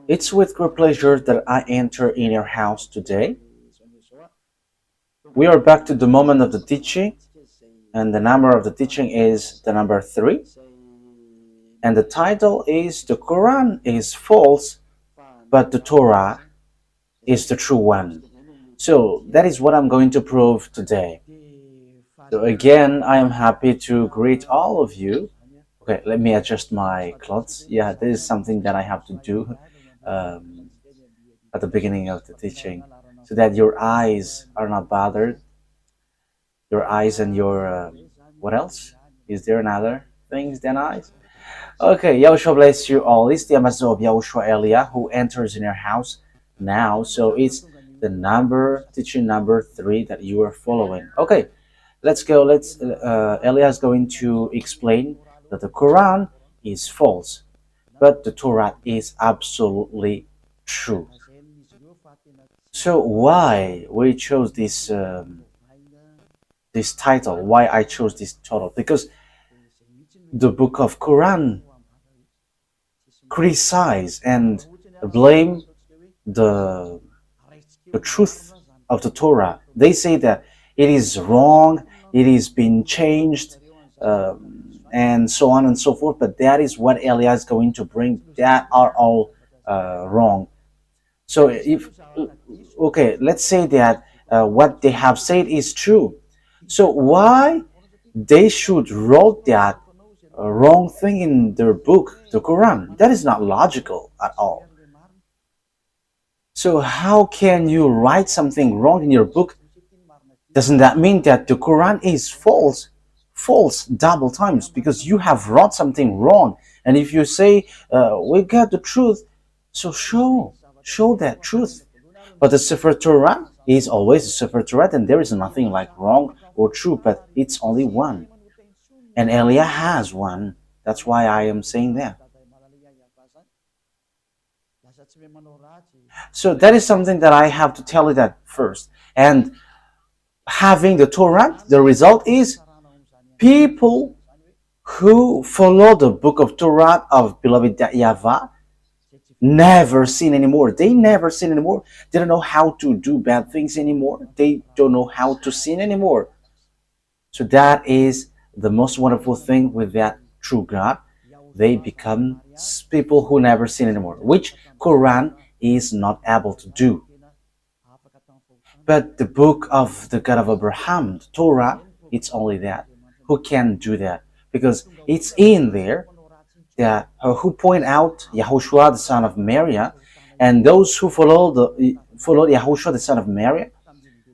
It's with great pleasure that I enter in your house today. We are back to the moment of the teaching, and the number of the teaching is the number 3. And the title is The Quran is false, but the Torah is the true one. So that is what I'm going to prove today. So again, I am happy to greet all of you. Okay, let me adjust my clothes. Yeah, this is something that I have to do um, at the beginning of the teaching so that your eyes are not bothered. Your eyes and your, what else? Is there another things than eyes? Okay, Yahushua bless you all. It's the ambassador of Yahushua Elia who enters in your house now. So it's the teaching number 3 that you are following. Okay, let's go. Elia is going to explain that the Quran is false, but the Torah is absolutely true. So why we chose this title? Why I chose this title? Because the book of Quran criticize and blame the truth of the Torah. They say that it is wrong, it is being changed, and so on and so forth. But that is what Elia is going to bring. That are all wrong. So let's say that what they have said is true. So why they should wrote that wrong thing in their book, the Quran? That is not logical at all. So how can you write something wrong in your book? Doesn't that mean that the Quran is false? False double times, because you have wrote something wrong. And if you say we got the truth, so show that truth. But the Sefer Torah is always the Sefer Torah, and there is nothing like wrong or true, but it's only one. And Elia has one. That's why I am saying that. So that is something that I have to tell you that first. And having the Torah, the result is people who follow the book of Torah of beloved YAHVAH never sin anymore. They never sin anymore. They don't know how to do bad things anymore. They don't know how to sin anymore. So that is the most wonderful thing with that true God. They become people who never sin anymore, which Quran is not able to do. But the book of the God of Abraham, the Torah, it's only that. Who can do that? Because it's in there that who point out YAHOSHUAH, the son of Mary, and those who follow YAHOSHUAH, the son of Mary,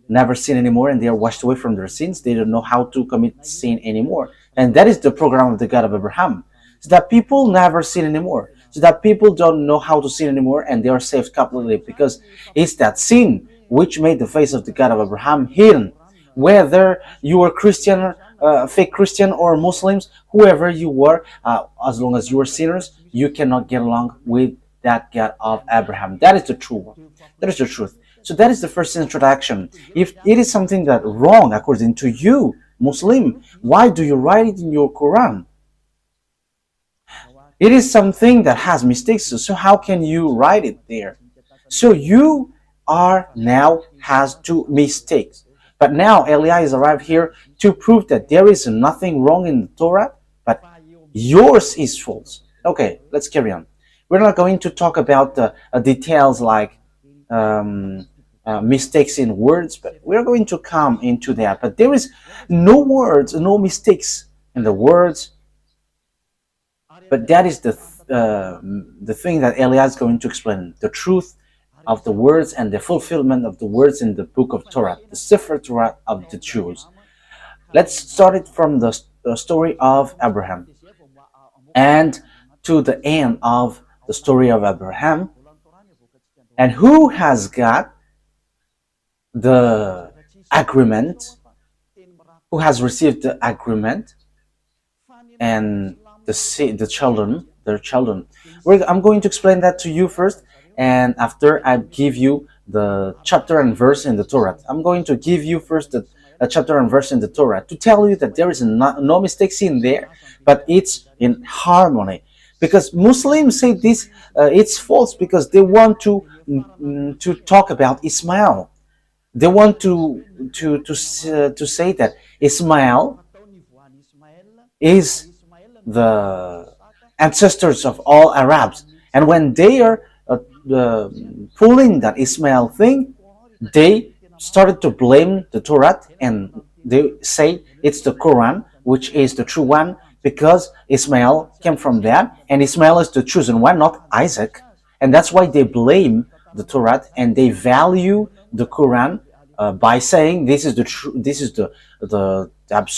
never sin anymore, and they are washed away from their sins. They don't know how to commit sin anymore. And that is the program of the God of Abraham. So that people never sin anymore. So that people don't know how to sin anymore, and they are saved completely, because it's that sin which made the face of the God of Abraham hidden. Whether you are Christian, fake Christian, or Muslims, whoever you were, as long as you are sinners, you cannot get along with that God of Abraham. That is the true one. That is the truth. So that is the first introduction. If it is something that wrong according to you, Muslim, why do you write it in your Quran? It is something that has mistakes, so how can you write it there? So you are now has 2 mistakes. But now Elia is arrived here to prove that there is nothing wrong in the Torah, but yours is false. Okay, let's carry on. We're not going to talk about the details like mistakes in words, but we're going to come into that. But there is no words, no mistakes in the words. But that is the thing that Elia is going to explain, the truth of the words and the fulfillment of the words in the book of Torah, the Sefer Torah of the Jews. Let's start it from the story of Abraham and to the end of the story of Abraham. And who has got the agreement? Who has received the agreement? And their children. I'm going to explain that to you first, and after I give you the chapter and verse in the Torah. I'm going to give you first the chapter and verse in the Torah to tell you that there is no mistakes in there, but it's in harmony. because Muslims say this it's false because they want to talk about Ismail. They want to say that Ismail is the ancestors of all Arabs, and when they are pulling that Ismail thing, they started to blame the Torah, and they say it's the Quran which is the true one because Ismail came from that, and Ismail is the chosen one, not Isaac, and that's why they blame the Torah and they value the Quran by saying this is the absolute